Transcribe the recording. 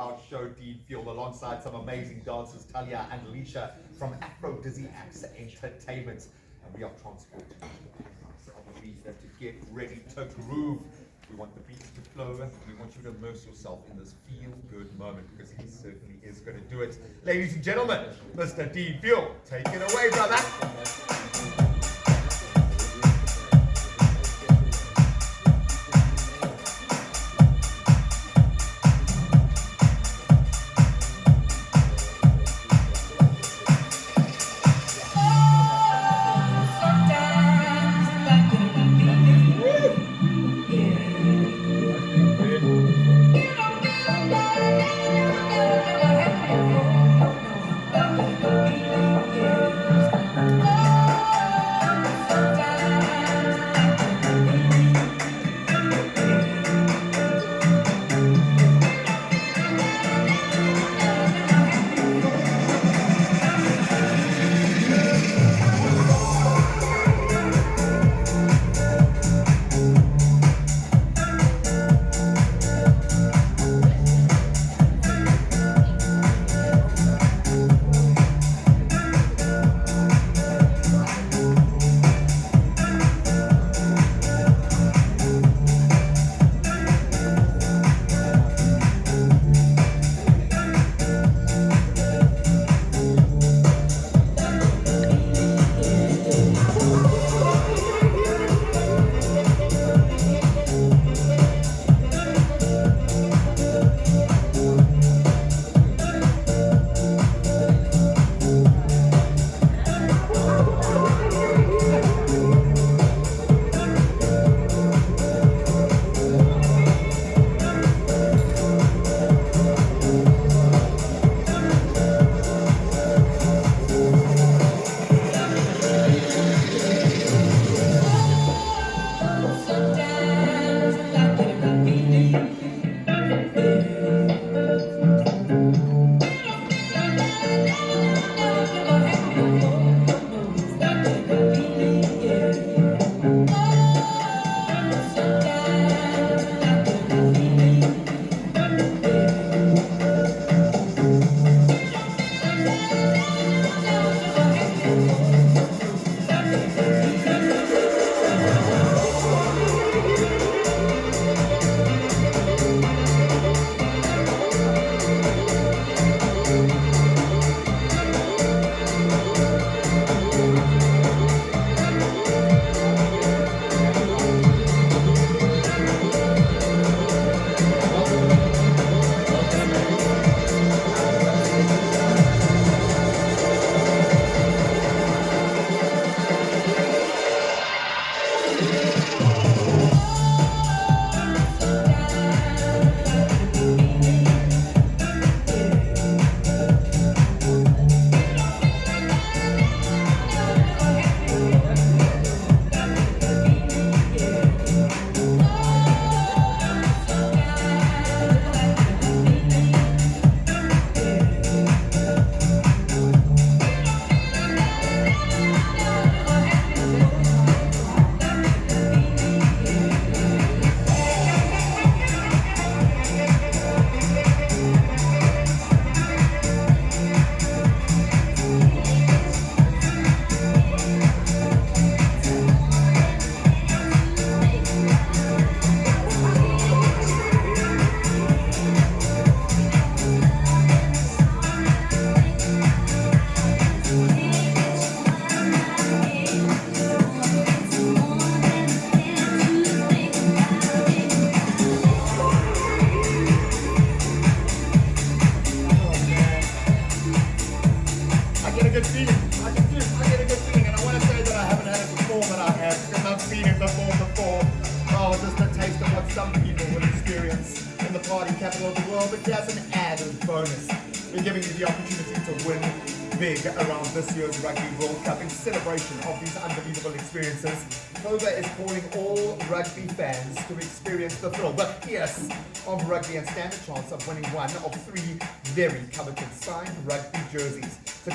our show, Dean Fuel, alongside some amazing dancers, Talia and Alicia from AfrodizzyActs Entertainment. And we are transporting you to the paradise of Ibiza to get ready to groove. We want the beats to flow. We want you to immerse yourself in this feel-good moment, because he certainly is going to do it. Ladies and gentlemen, Mr. Dean Fuel, take it away, brother. I get a good feeling, and I want to say that I haven't had it before, but I have, because I've seen it before. Oh, just a taste of what some people will experience in the party capital of the world, but here's an added bonus. We're giving you the opportunity to win big around this year's Rugby World Cup in celebration of these unbelievable experiences. Clover is calling all rugby fans to experience the thrill, the fierce of rugby, and stand a chance of winning one of 3 very coveted signed rugby jerseys. So